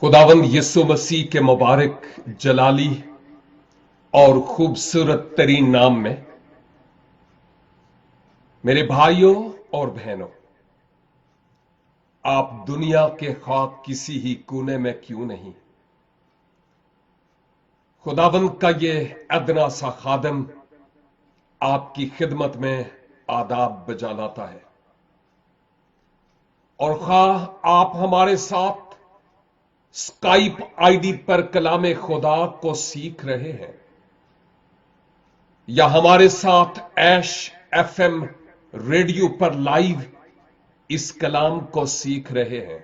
खुदावंद यीशु मसीह के मुबारक जलाली और खूबसूरत तरीन नाम में मेरे भाइयों और बहनों, आप दुनिया के ख्वाब किसी ही कोने में क्यों नहीं, खुदावंद का ये अदना सा खादम आपकी खिदमत में आदाब बजा लाता है। और खाह आप हमारे साथ स्काइप आईडी पर कलामे खुदा को सीख रहे हैं या हमारे साथ ऐश एफएम रेडियो पर लाइव इस कलाम को सीख रहे हैं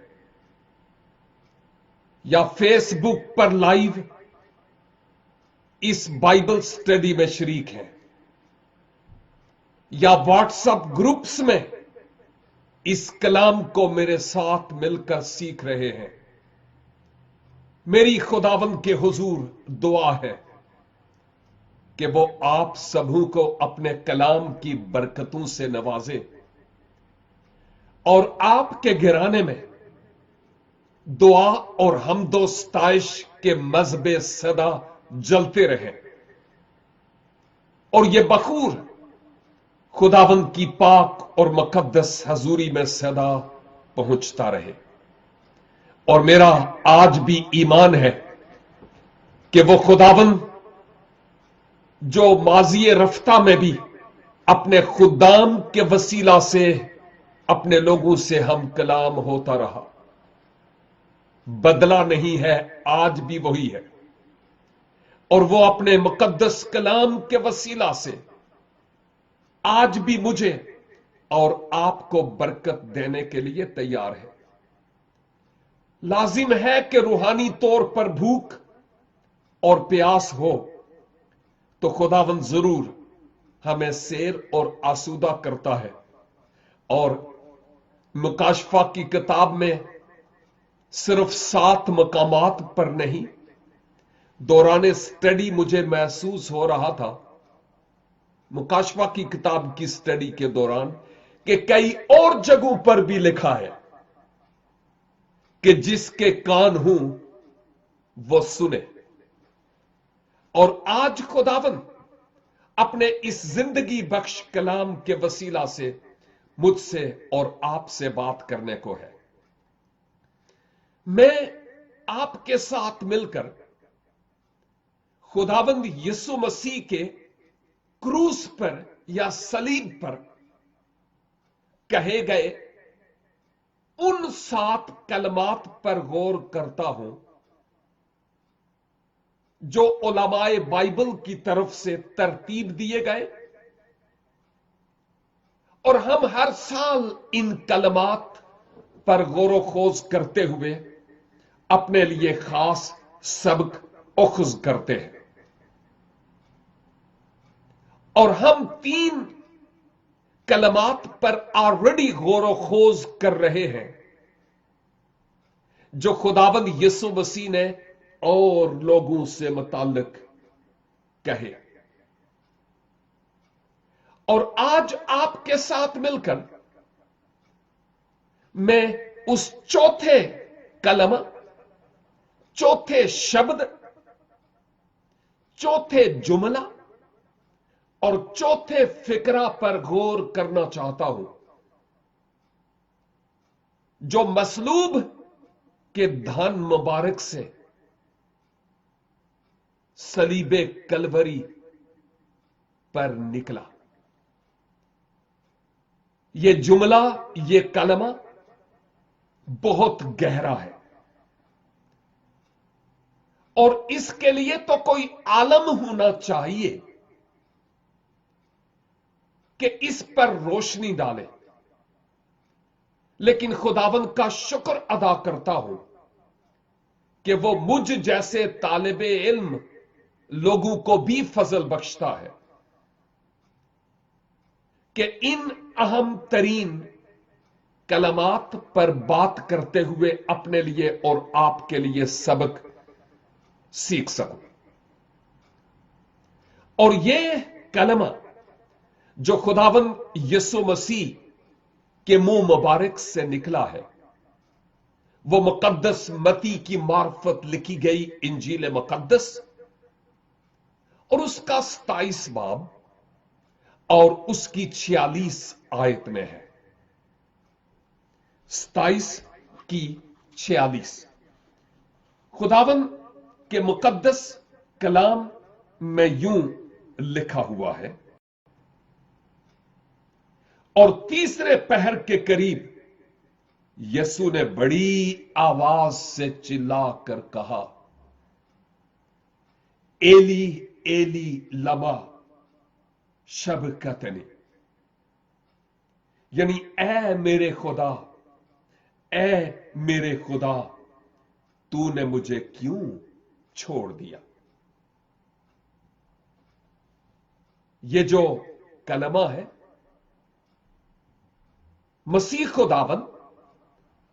या फेसबुक पर लाइव इस बाइबल स्टडी में शरीक हैं या व्हाट्सएप ग्रुप्स में इस कलाम को मेरे साथ मिलकर सीख रहे हैं, मेरी खुदावंद के हुजूर दुआ है कि वो आप सबों को अपने कलाम की बरकतों से नवाजे और आपके घराने में दुआ और हमदो स्ताइश के मजबे सदा जलते रहे और ये बखूर खुदावंद की पाक और मुकद्दस हजूरी में सदा पहुंचता रहे। और मेरा आज भी ईमान है कि वो खुदावंद जो माज़ी रफ्ता में भी अपने खुदाम के वसीला से अपने लोगों से हम कलाम होता रहा, बदला नहीं है, आज भी वही है। और वो अपने मुकद्दस कलाम के वसीला से आज भी मुझे और आपको बरकत देने के लिए तैयार है। लाजिम है कि रूहानी तौर पर भूख और प्यास हो तो खुदावंद जरूर हमें सैर और आसूदा करता है। और मुकाशफा की किताब में सिर्फ 7 मकामात पर नहीं, दौरान स्टडी मुझे महसूस हो रहा था मुकाशफा की किताब की स्टडी के दौरान कि कई और जगहों पर भी लिखा है कि जिसके कान हूं वो सुने। और आज खुदावंद अपने इस जिंदगी बख्श कलाम के वसीला से मुझसे और आपसे बात करने को है। मैं आपके साथ मिलकर खुदावंद यीशु मसीह के क्रूस पर या सलीब पर कहे गए उन 7 कलमात पर गौर करता हूं जो उलमाए बाइबल की तरफ से तरतीब दिए गए। और हम हर साल इन कलमात पर गौर खोज करते हुए अपने लिए खास सबक अखज करते हैं। और हम 3 कलमात पर ऑलरेडी गौर खोज कर रहे हैं जो खुदावंद यीशु मसीह ने और लोगों से मुताल्लिक कहे। और आज आपके साथ मिलकर मैं उस चौथे कलमा, चौथे शब्द, चौथे जुमला और चौथे फिक्रा पर गौर करना चाहता हूं जो मसलूब के धन मुबारक से सलीबे कलवरी पर निकला। यह जुमला, यह कलमा बहुत गहरा है और इसके लिए तो कोई आलम होना चाहिए कि इस पर रोशनी डाले। लेकिन खुदावंद का शुक्र अदा करता हूं कि वो मुझ जैसे तालिबे इल्म लोगों को भी फजल बख्शता है कि इन अहम तरीन कलमात पर बात करते हुए अपने लिए और आपके लिए सबक सीख सकूं। और यह कलमा जो खुदावंद यीशु मसीह के मुंह मुबारक से निकला है वो मुकद्दस मती की मार्फत लिखी गई इंजील मुकद्दस और उसका 27 बाब और उसकी 46 आयत में है। 27 की 46 खुदावन के मुकद्दस कलाम में यूं लिखा हुआ है, और तीसरे पहर के करीब यसु ने बड़ी आवाज से चिल्लाकर कहा, एली एली लमा शबक्तनी, यानी ऐ मेरे खुदा तूने मुझे क्यों छोड़ दिया। ये जो कलमा है, मसीह खुदावन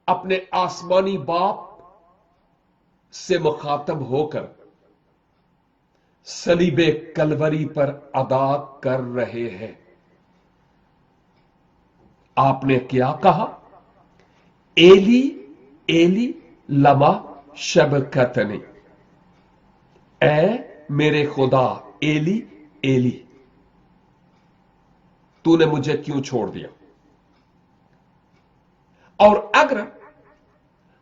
अपने आसमानी बाप से मुखातब होकर सलीबे कलवरी पर अदा कर रहे हैं। आपने क्या कहा? एली एली लमा शबक्तनी, ऐ मेरे खुदा एली एली तूने मुझे क्यों छोड़ दिया। और अगर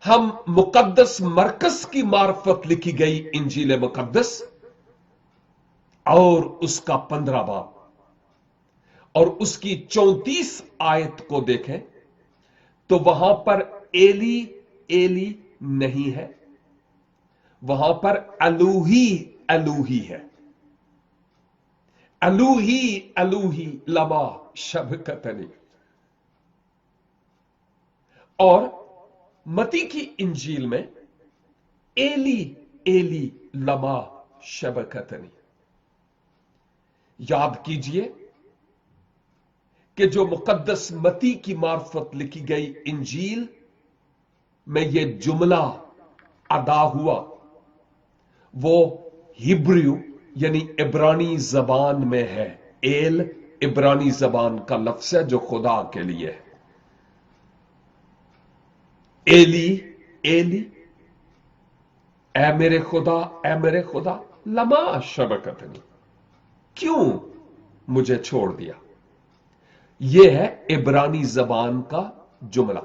हम मुकद्दस मरकस की मार्फत लिखी गई इंजील मुकद्दस और उसका 15 बाब और उसकी 34 आयत को देखें तो वहां पर एली एली नहीं है, वहां पर अलूही अलूही है। अलूही अलूही लमा शबक्तनी। और मती की इंजील में एली एली लमा शबक्तनी। याद कीजिए कि जो मुकद्दस मती की मार्फत लिखी गई इंजील में यह जुमला अदा हुआ, वो हिब्रू यानी इब्रानी जबान में है। एल इब्रानी जबान का लफ्ज है जो खुदा के लिए है। एली एली ऐ मेरे खुदा लमा शबक्तनी, क्यों मुझे छोड़ दिया। यह है इब्रानी जबान का जुमला।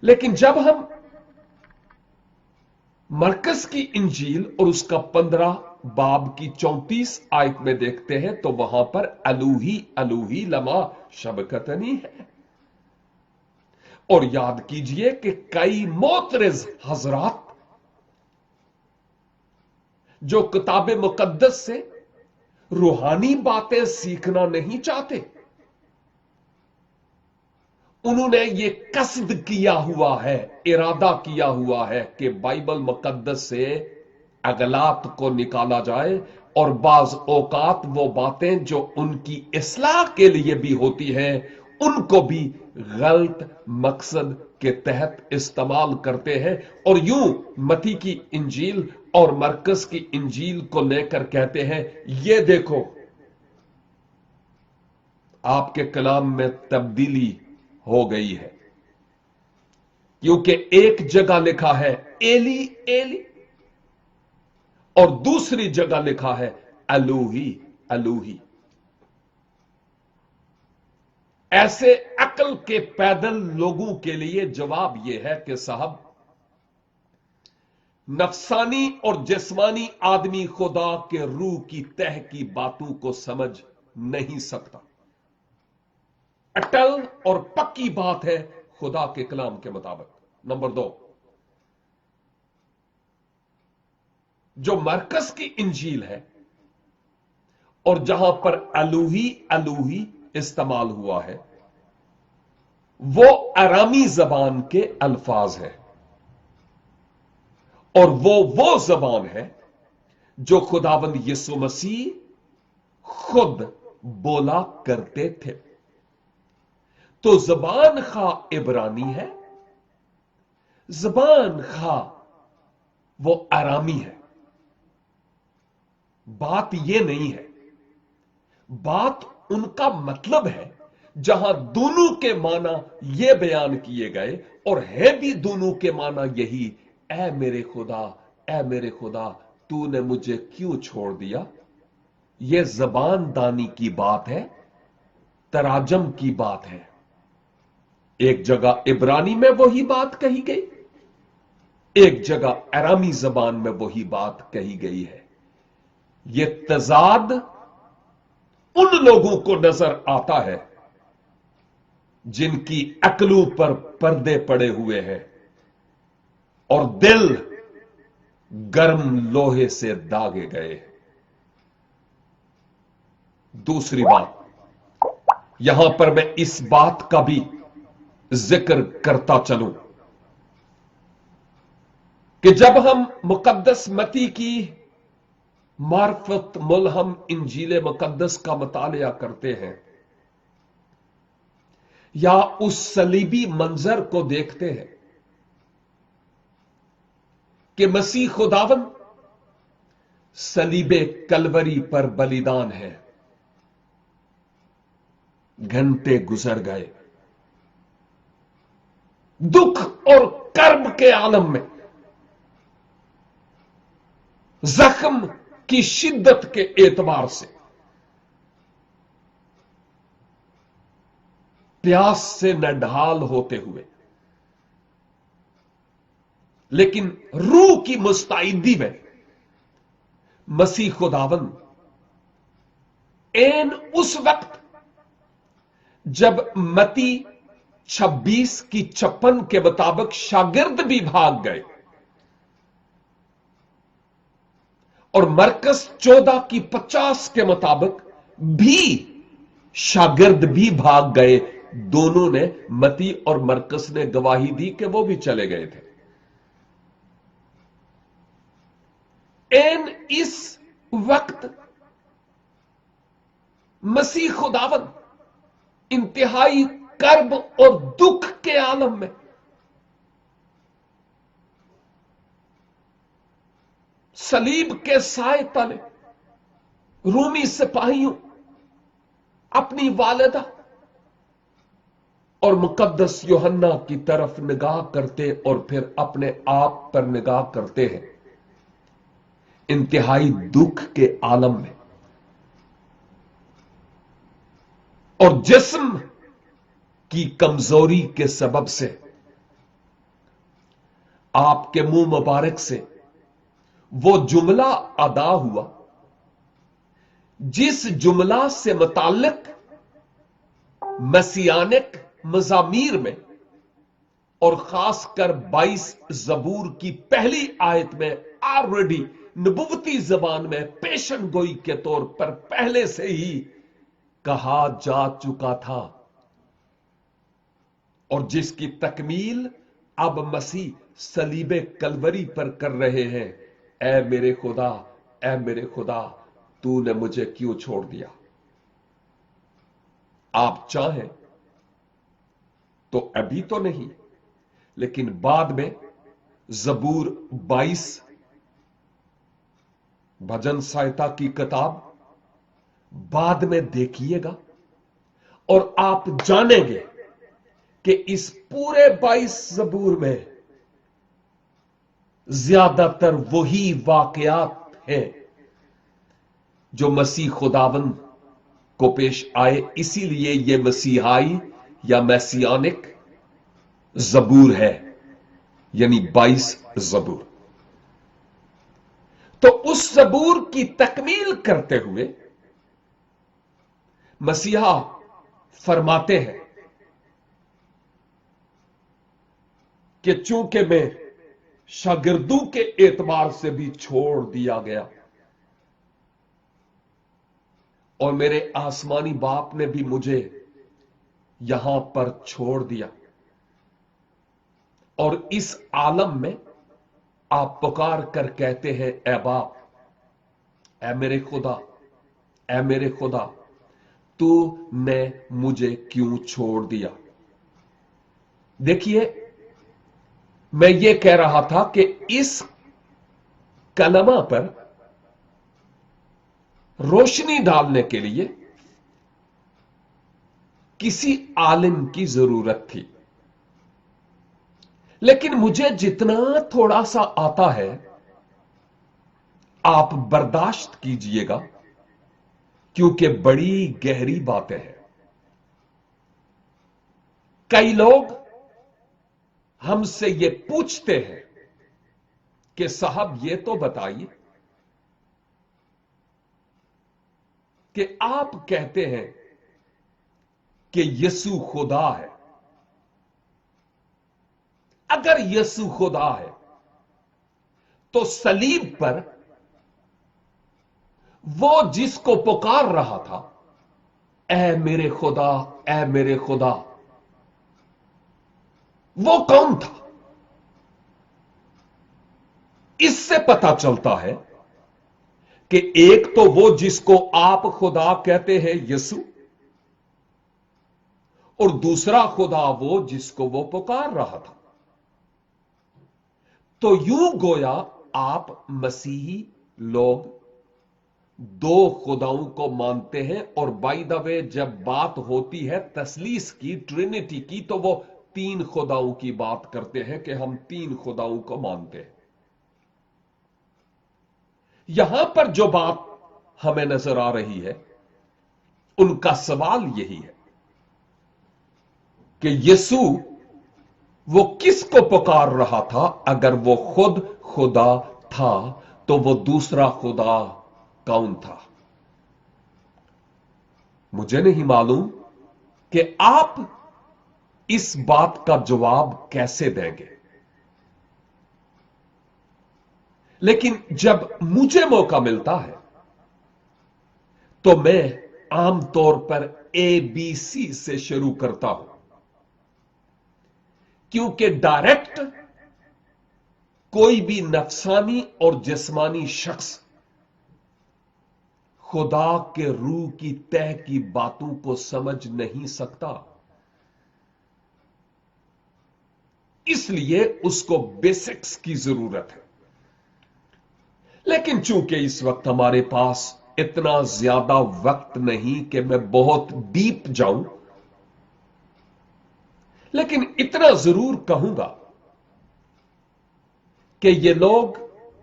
लेकिन जब हम मरकस की इंजील और उसका 15 बाब की 34 आयत में देखते हैं तो वहां पर अलूही अलूही लमा शबक्तनी है। और याद कीजिए कि कई मोतरज हजरात जो किताब मुकद्दस से रूहानी बातें सीखना नहीं चाहते, उन्होंने ये कसद किया हुआ है, इरादा किया हुआ है कि बाइबल मुकद्दस से अगलात को निकाला जाए और बाज औकात वो बातें जो उनकी इस्लाह के लिए भी होती हैं उनको भी गलत मकसद के तहत इस्तेमाल करते हैं। और यूं मती की इंजील और मरकस की इंजील को लेकर कहते हैं, ये देखो आपके कलाम में तब्दीली हो गई है, क्योंकि एक जगह लिखा है एली एली और दूसरी जगह लिखा है अलूही अलूही। ऐसे अक्ल के पैदल लोगों के लिए जवाब यह है कि साहब, नफसानी और जिस्मानी आदमी खुदा के रूह की तह की बातों को समझ नहीं सकता। अटल और पक्की बात है खुदा के कलाम के मुताबिक। नंबर 2, जो मरकस की इंजील है और जहां पर अलूही अलूही इस्तेमाल हुआ है, वो अरामी जबान के अल्फाज है और वो जबान है जो खुदावंद यीशु मसीह खुद बोला करते थे। तो जबान खा इब्रानी है, जबान खा वो अरामी है। बात ये नहीं है, बात उनका मतलब है जहां दोनों के माना यह बयान किए गए और है भी दोनों के माना यही, ऐ मेरे खुदा, ऐ मेरे खुदा, तूने मुझे क्यों छोड़ दिया। यह जबान दानी की बात है, तराजम की बात है। एक जगह इब्रानी में वही बात कही गई, एक जगह अरामी जबान में वही बात कही गई है। यह तजाद उन लोगों को नजर आता है जिनकी अक्लों पर पर्दे पड़े हुए हैं और दिल गर्म लोहे से दागे गए। दूसरी बात, यहां पर मैं इस बात का भी जिक्र करता चलूं कि जब हम मुकद्दस मती की मार्फत मुल्हम इंजील मुकद्दस का मुतालिया करते हैं या उस सलीबी मंजर को देखते हैं कि मसीह खुदावन सलीबे कलवरी पर बलिदान है, घंटे गुजर गए, दुख और कर्ब के आलम में, जख्म की शिद्दत के एतबार से, प्यास से नढाल होते हुए, लेकिन रूह की मुस्तैदी में मसीह खुदावन एन उस वक्त जब मती 26 की 56 के मुताबिक शागिर्द भी भाग गए और मरकस 14 की 50 के मुताबिक भी शागिर्द भी भाग गए, दोनों ने, मती और मरकस ने गवाही दी कि वो भी चले गए थे। एन इस वक्त मसीह खुदावन इंतहाई कर्ब और दुख के आलम में सलीब के साए तले रूमी सिपाहियों, अपनी वालिदा और मुकद्दस यूहन्ना की तरफ निगाह करते और फिर अपने आप पर निगाह करते हैं, इंतहाई दुख के आलम में, और जिस्म की कमजोरी के सबब से आपके मुंह मुबारक से वो जुमला अदा हुआ जिस जुमला से मुताल्लिक मसीयानिक मजामीर में और खासकर 22 जबूर की पहली आयत में ऑलरेडी नबुवती जबान में पेशन गोई के तौर पर पहले से ही कहा जा चुका था, और जिसकी तकमील अब मसीह सलीबे कलवरी पर कर रहे हैं। ऐ मेरे खुदा, ऐ मेरे खुदा, तूने मुझे क्यों छोड़ दिया। आप चाहें तो अभी तो नहीं, लेकिन बाद में जबूर 22 भजन सहायता की किताब बाद में देखिएगा और आप जानेंगे कि इस पूरे 22 जबूर में ज्यादातर वही वाकयात हैं जो मसीह खुदावन को पेश आए, इसीलिए यह मसीहाई या मैसियानिक जबूर है, यानी 22 जबूर। तो उस जबूर की तकमील करते हुए मसीहा फरमाते हैं कि चूंकि मैं शागिर्दों के एतबार से भी छोड़ दिया गया और मेरे आसमानी बाप ने भी मुझे यहां पर छोड़ दिया, और इस आलम में आप पुकार कर कहते हैं, ऐ बाप, ऐ मेरे खुदा, ऐ मेरे खुदा, तूने मुझे क्यों छोड़ दिया। देखिए, मैं ये कह रहा था कि इस कलमा पर रोशनी डालने के लिए किसी आलिम की जरूरत थी। लेकिन मुझे जितना थोड़ा सा आता है आप बर्दाश्त कीजिएगा, क्योंकि बड़ी गहरी बातें हैं। कई लोग हमसे ये पूछते हैं कि साहब ये तो बताइए कि आप कहते हैं कि यीशु खुदा है। अगर यीशु खुदा है तो सलीब पर वो जिसको पुकार रहा था, ऐ मेरे खुदा, ऐ मेरे खुदा, वो कौन था? इससे पता चलता है कि एक तो वो जिसको आप खुदा कहते हैं यीशु, और दूसरा खुदा वो जिसको वो पुकार रहा था। तो यूं गोया आप मसीही लोग दो खुदाओं को मानते हैं, और बाय द वे जब बात होती है तसलीस की, ट्रिनिटी की, तो वो तीन खुदाओं की बात करते हैं कि हम तीन खुदाओं को मानते हैं। यहां पर जो बात हमें नजर आ रही है, उनका सवाल यही है कि यीशु वो किसको पुकार रहा था? अगर वो खुद खुदा था तो वो दूसरा खुदा कौन था? मुझे नहीं मालूम कि आप इस बात का जवाब कैसे देंगे, लेकिन जब मुझे मौका मिलता है तो मैं आमतौर पर ABC से शुरू करता हूं, क्योंकि डायरेक्ट कोई भी नफसानी और जिस्मानी शख्स खुदा के रूह की तह की बातों को समझ नहीं सकता। इसलिए उसको बेसिक्स की जरूरत है। लेकिन चूंकि इस वक्त हमारे पास इतना ज्यादा वक्त नहीं कि मैं बहुत डीप जाऊं, लेकिन इतना जरूर कहूंगा कि ये लोग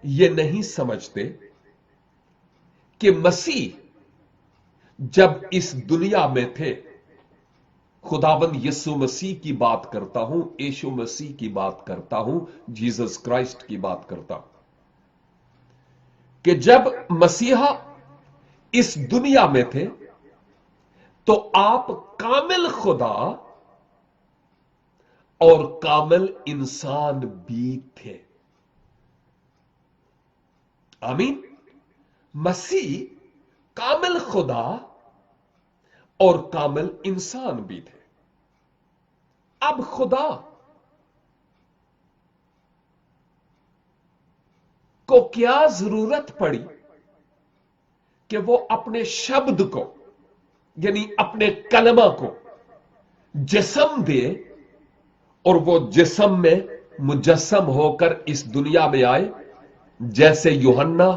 ये नहीं समझते कि मसीह जब इस दुनिया में थे, खुदाबंद यीशु मसीह की बात करता हूं, यीशु मसीह की बात करता हूं, जीसस क्राइस्ट की बात करता हूं, कि जब मसीहा इस दुनिया में थे तो आप कामिल खुदा और कामिल इंसान भी थे। आमीन। मसीह कामिल खुदा और कामिल इंसान भी थे। अब खुदा को क्या जरूरत पड़ी कि वो अपने शब्द को, यानी अपने कलमा को जिस्म दे, और वो जिस्म में मुजस्सम होकर इस दुनिया में आए, जैसे यूहन्ना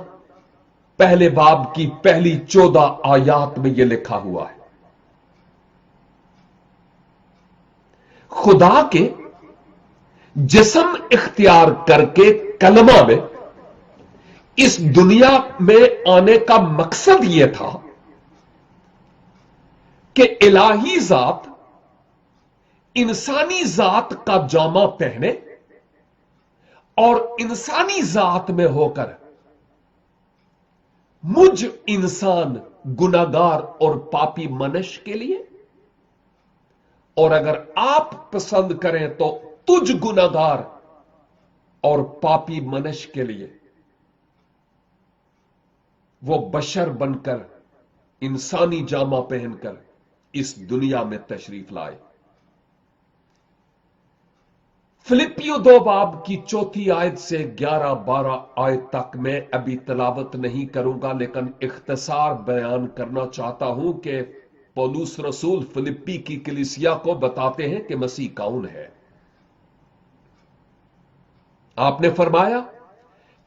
पहले बाब की पहली 14 आयात में यह लिखा हुआ है। खुदा के जिस्म इख्तियार करके कलमा में इस दुनिया में आने का मकसद यह था कि इलाही जात इंसानी जात का जामा पहने और इंसानी जात में होकर मुझ इंसान गुनाहगार और पापी मनुष्य के लिए, और अगर आप पसंद करें तो तुझ गुनाहगार और पापी मनुष्य के लिए, वो बशर बनकर इंसानी जामा पहनकर इस दुनिया में तशरीफ लाए। फिलिपियों 2 बाब की 4 आयत से 11-12 आयत तक मैं अभी तलावत नहीं करूंगा, लेकिन इख्तिसार बयान करना चाहता हूं कि पौलुस रसूल फिलिप्पी की कलीसिया को बताते हैं कि मसीह कौन है। आपने फरमाया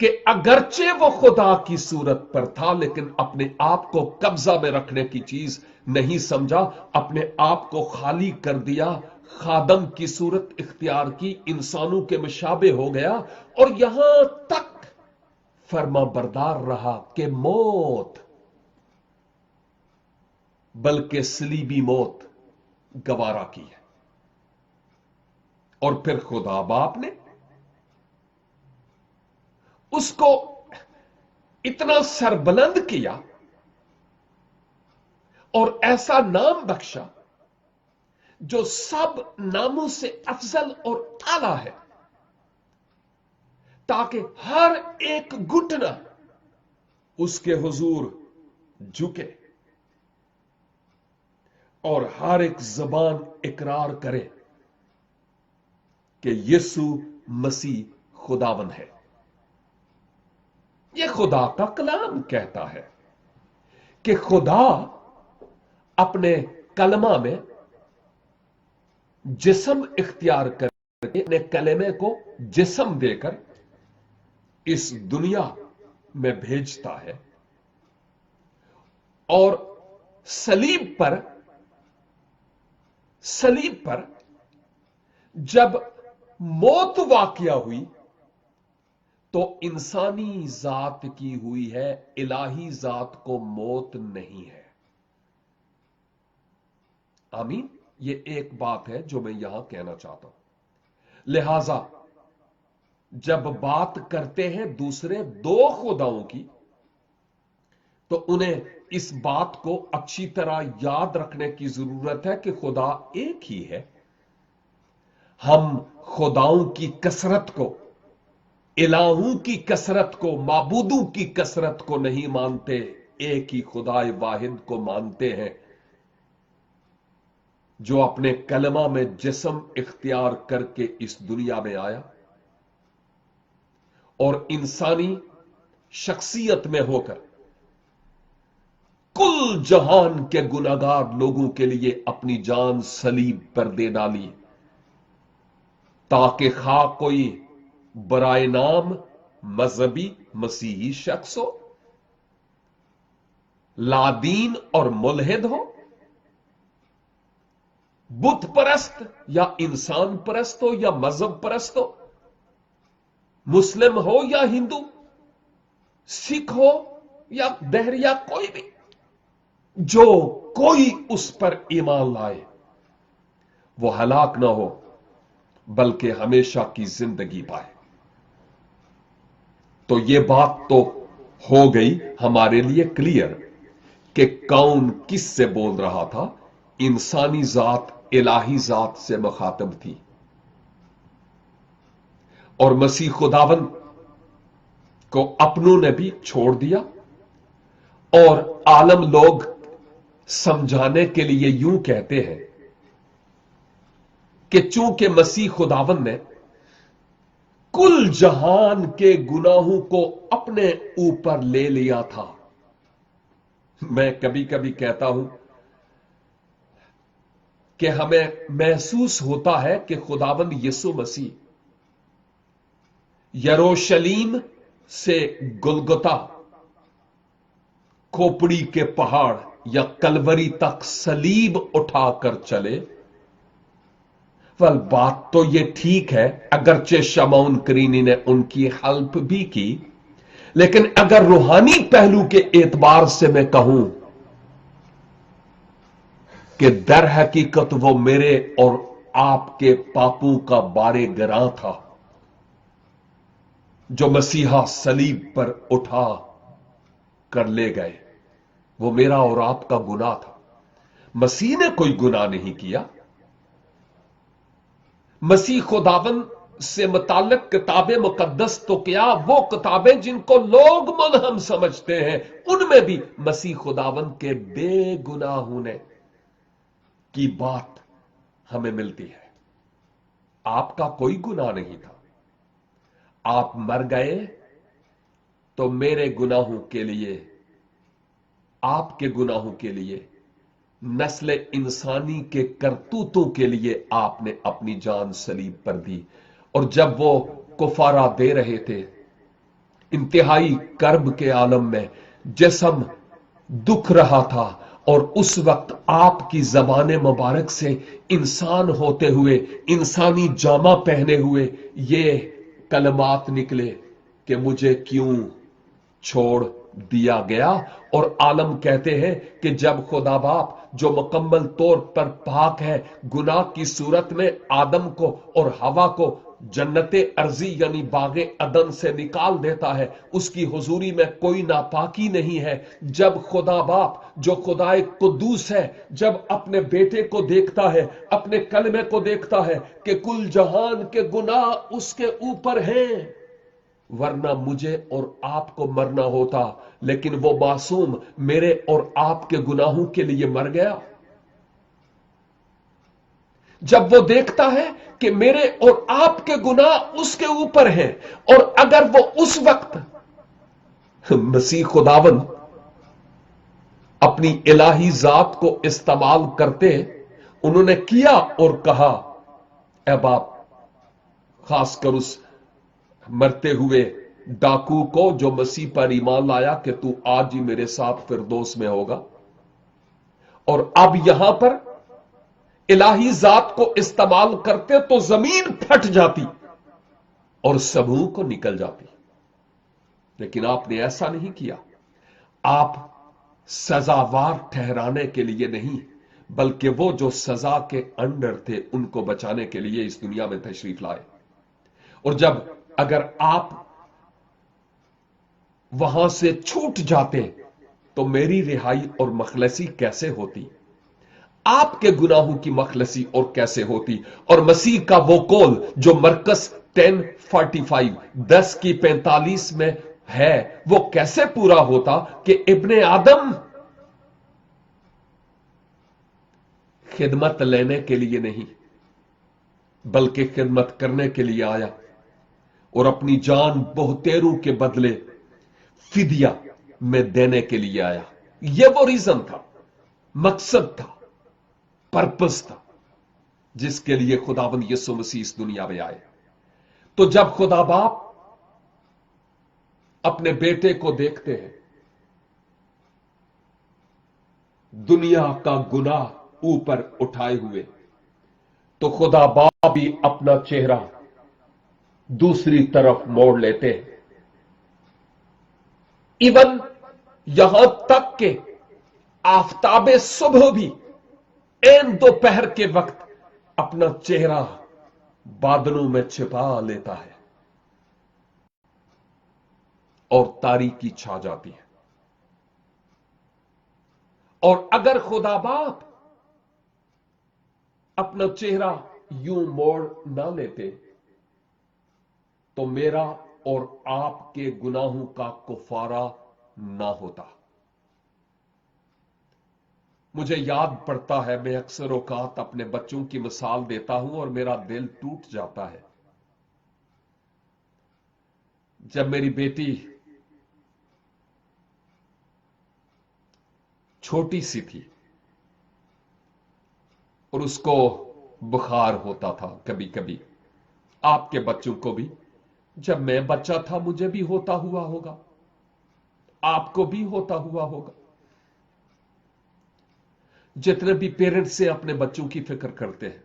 کہ اگرچہ وہ خدا کی صورت پر تھا لیکن اپنے آپ کو قبضہ میں رکھنے کی چیز نہیں سمجھا، اپنے آپ کو خالی کر دیا، خادم کی صورت اختیار کی، انسانوں کے مشابہ ہو گیا، اور یہاں تک فرما بردار رہا کہ موت، بلکہ صلیبی موت گوارا کی ہے۔ اور پھر خدا باپ نے اس کو اتنا سربلند کیا اور ایسا نام بخشا جو سب ناموں سے افضل اور اعلی ہے، تاکہ ہر ایک گھٹنا اس کے حضور جھکے اور ہر ایک زبان اقرار کرے کہ یسوع مسیح خداوند ہے۔ یہ خدا کا کلام کہتا ہے کہ خدا اپنے کلمہ میں جسم اختیار کر کے اپنے کلمے کو جسم دے کر اس دنیا میں بھیجتا ہے، اور صلیب پر جب موت واقع ہوئی تو انسانی ذات کی ہوئی ہے، الہی ذات کو موت نہیں ہے۔ آمین۔ یہ ایک بات ہے جو میں یہاں کہنا چاہتا ہوں۔ لہذا جب بات کرتے ہیں دوسرے دو خداؤں کی تو انہیں اس بات کو اچھی طرح یاد رکھنے کی ضرورت ہے کہ خدا ایک ہی ہے۔ ہم خداؤں کی کثرت کو، الہوں کی کثرت کو، معبودوں کی کثرت کو نہیں مانتے، ایک ہی خدا واحد کو مانتے ہیں جو اپنے کلمہ میں جسم اختیار کر کے اس دنیا میں آیا اور انسانی شخصیت میں ہو کر کل جہان کے گناہگار لوگوں کے لیے اپنی جان صلیب پر دے ڈالی، تاکہ خواہ کوئی برائے نام مذہبی مسیحی شخص ہو، لادین اور ملحد ہو، بت پرست یا انسان پرست ہو یا مذہب پرست ہو، مسلم ہو یا ہندو، سکھ ہو یا دہریا، کوئی بھی، جو کوئی اس پر ایمان لائے وہ ہلاک نہ ہو بلکہ ہمیشہ کی زندگی پائے۔ تو یہ بات تو ہو گئی ہمارے لیے کلیئر کہ کون کس سے بول رہا تھا۔ انسانی ذات الہی ذات سے مخاطب تھی، اور مسیح خداوند کو اپنوں نے بھی چھوڑ دیا، اور عالم لوگ سمجھانے کے لیے یوں کہتے ہیں کہ چونکہ مسیح خداوند نے کل جہان کے گناہوں کو اپنے اوپر لے لیا تھا۔ میں کبھی کبھی کہتا ہوں کہ ہمیں محسوس ہوتا ہے کہ خداوند یسوع مسیح یروشلیم سے گلگتا، کھوپڑی کے پہاڑ یا کلوری تک صلیب اٹھا کر چلے۔ بات تو یہ ٹھیک ہے، اگرچہ شمعون کرینی نے ان کی ہیلپ بھی کی، لیکن اگر روحانی پہلو کے اعتبار سے میں کہوں کہ در حقیقت وہ میرے اور آپ کے پاپوں کا بارے گراں تھا جو مسیحا صلیب پر اٹھا کر لے گئے، وہ میرا اور آپ کا گناہ تھا۔ مسیح نے کوئی گناہ نہیں کیا۔ مسیح خداوند سے متعلق کتاب مقدس تو کیا، وہ کتابیں جن کو لوگ ملہم سمجھتے ہیں، ان میں بھی مسیح خداوند کے بے گناہ ہونے کی بات ہمیں ملتی ہے۔ آپ کا کوئی گناہ نہیں تھا، آپ مر گئے تو میرے گناہوں کے لیے، آپ کے گناہوں کے لیے، نسل انسانی کے کرتوتوں کے لیے آپ نے اپنی جان صلیب پر دی۔ اور جب وہ کفارہ دے رہے تھے، इंतहाई कर्ब के आलम में जिस्म दुख रहा था, और उस वक्त आपकी ज़बान मुबारक से इंसान होते हुए, इंसानी जामा पहने हुए ये कलमात निकले कि मुझे क्यों छोड़ दिया गया। और आलम कहते हैं कि जब खुदा बाप जो मुकम्मल तौर पर पाक है, गुनाह की सूरत में आदम को और हवा को जन्नत अर्जी यानी बागे अदन से निकाल देता है, उसकी हुजूरी में कोई नापाकी नहीं है। जब खुदा बाप जो खुदाए कुद्दूस है, जब अपने बेटे को देखता है, अपने कलमे को देखता है कि कुल जहान के गुनाह उसके ऊपर हैं, वरना मुझे और आपको मरना होता, लेकिन वो मासूम मेरे और आपके गुनाहों के लिए मर गया। जब वो देखता है कि मेरे और आपके गुनाह उसके ऊपर हैं, और अगर वो उस वक्त मसीह खुदावन अपनी इलाही जात को इस्तेमाल करते, उन्होंने किया और कहा, ऐ बाप, खासकर उस मरते हुए डाकू को जो मसीह पर ईमान लाया कि तू आज ही मेरे साथ फिरदौस में होगा, और अब यहां पर इलाही जात को इस्तेमाल करते तो जमीन फट जाती और समूह को निकल जाती। लेकिन आपने ऐसा नहीं किया। आप सजावार ठहराने के लिए नहीं, बल्कि वो जो सजा के अंडर थे उनको बचाने के लिए इस दुनिया में तशरीफ लाए। और जब अगर आप वहां से छूट जाते तो मेरी रिहाई और मखलसी कैसे होती, आपके गुनाहों की मखलसी और कैसे होती। और मसीह का वो कौल जो मरकस 10:45 10 की 45 में है, वो कैसे पूरा होता कि इब्ने आदम खिदमत लेने के लिए नहीं बल्कि खिदमत करने के लिए आया, और अपनी जान बहुतेरों के बदले फिदिया में देने के लिए आया। यह वो रीजन था, मकसद था, पर्पस था जिसके लिए खुदावंद यीशु मसीह इस दुनिया में आए। तो जब खुदा बाप अपने बेटे को देखते हैं, दुनिया का गुनाह ऊपर उठाए हुए, तो खुदा बाप भी अपना चेहरा दूसरी तरफ मोड़ लेते हैं। इवन यहां तक के आफताबे सुबह भी एन दोपहर के वक्त अपना चेहरा बादलों में छिपा लेता है और तारीकी छा जाती है। और अगर खुदा बाप अपना चेहरा यूं मोड़ ना लेते तो मेरा और आपके गुनाहों का कुफारा ना होता। मुझे याद पड़ता है, मैं अक्सर औकात अपने बच्चों की मिसाल देता हूं और मेरा दिल टूट जाता है। जब मेरी बेटी छोटी सी थी और उसको बुखार होता था, कभी कभी आपके बच्चों को भी, जब मैं बच्चा था मुझे भी होता हुआ होगा, आपको भी होता हुआ होगा। जितने भी पेरेंट्स से अपने बच्चों की फिक्र करते हैं,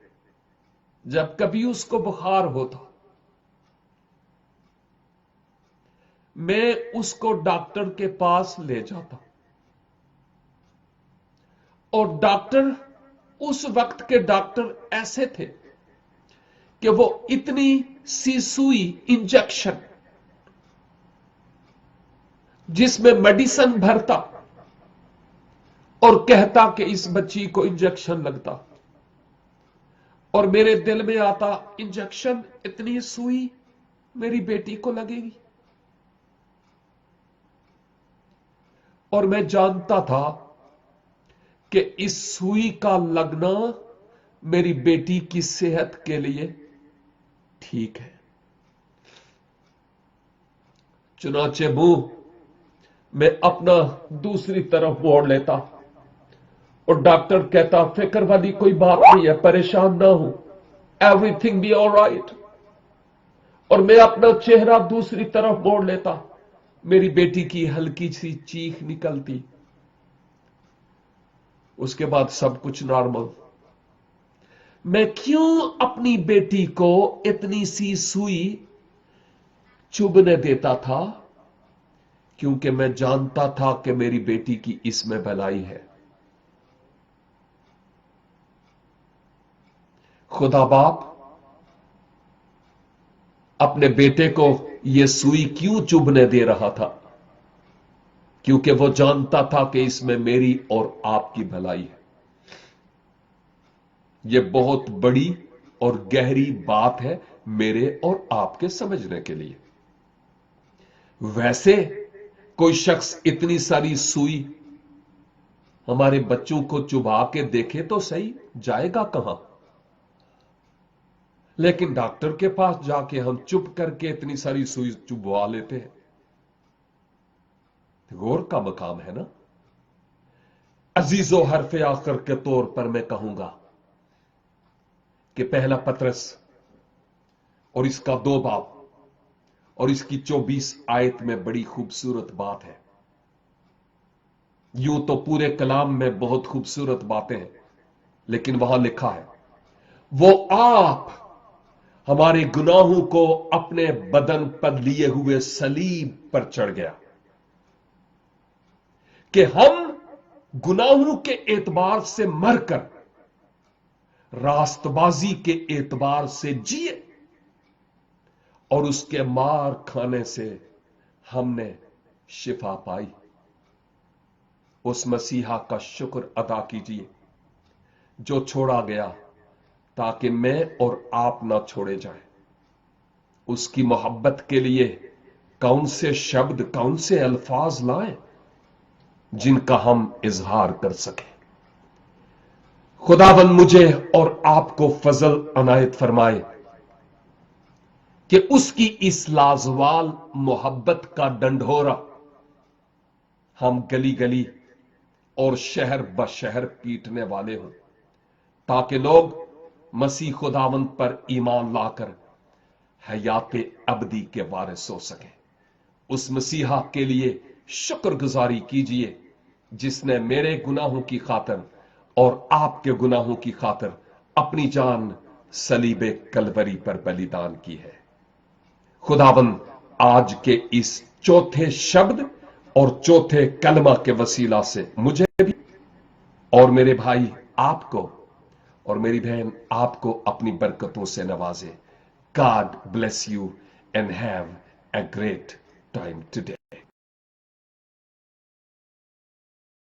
जब कभी उसको बुखार होता, मैं उसको डॉक्टर के पास ले जाता, और डॉक्टर, उस वक्त के डॉक्टर ऐसे थे कि वो इतनी सी सुई इंजेक्शन जिसमें मेडिसिन भरता और कहता कि इस बच्ची को इंजेक्शन लगता, और मेरे दिल में आता, इंजेक्शन, इतनी सुई मेरी बेटी को लगेगी। और मैं जानता था कि इस सुई का लगना मेरी बेटी की सेहत के लिए ठीक है। चुनाचे मुंह मैं अपना दूसरी तरफ मोड़ लेता और डॉक्टर कहता, फिक्र वाली कोई बात नहीं है, परेशान ना हो, एवरीथिंग बी ऑलराइट। और मैं अपना चेहरा दूसरी तरफ मोड़ लेता मेरी बेटी की हल्की सी चीख निकलती, उसके बाद सब कुछ नॉर्मल। मैं क्यों अपनी बेटी को इतनी सी सुई चुभने देता था? क्योंकि मैं जानता था कि मेरी बेटी की इसमें भलाई है। खुदा बाप अपने बेटे को यह सुई क्यों चुभने दे रहा था? क्योंकि वो जानता था कि इसमें मेरी और आपकी भलाई है। यह बहुत बड़ी और गहरी बात है मेरे और आपके समझने के लिए। वैसे कोई शख्स इतनी सारी सुई हमारे बच्चों को चुभा के देखे तो सही, जाएगा कहां? लेकिन डॉक्टर के पास जाके हम चुप करके इतनी सारी सुई चुभवा लेते हैं। गौर का मकाम है ना। अजीजो, हरफे आखिर के तौर पर मैं कहूंगा कि पहला पतरस और इसका 2 बाब और इसकी 24 आयत में बड़ी खूबसूरत बात है। यूं तो पूरे कलाम में बहुत खूबसूरत बातें हैं, लेकिन वहां लिखा है, वो आप हमारे गुनाहों को अपने बदन पर लिए हुए सलीब पर चढ़ गया कि हम गुनाहों के एतबार से मरकर रास्तबाजी के एतबार से जिए, और उसके मार खाने से हमने शिफा पाई। उस मसीहा का शुक्र अदा कीजिए जो छोड़ा गया ताकि मैं और आप ना छोड़े जाएं। उसकी मोहब्बत के लिए कौन से शब्द, कौन से अल्फाज लाएं जिनका हम इजहार कर सकें। खुदावन मुझे और आपको फजल अनायत फरमाए कि उसकी इस लाजवाल मोहब्बत का डंढोरा हम गली गली और शहर ब शहर पीटने वाले हों, ताकि लोग मसीह खुदावंद पर ईमान लाकर हयाते अबदी के वारिस हो सकें। उस मसीहा के लिए शुक्रगुजारी कीजिए जिसने मेरे गुनाहों की खातिर और आपके गुनाहों की खातिर अपनी जान सलीबे कलवरी पर बलिदान की है। खुदावंद आज के इस चौथे शब्द और चौथे कलमा के वसीला से मुझे भी और मेरे भाई आपको और मेरी बहन आपको अपनी बरकतों से नवाजे। God bless you and have a great time today.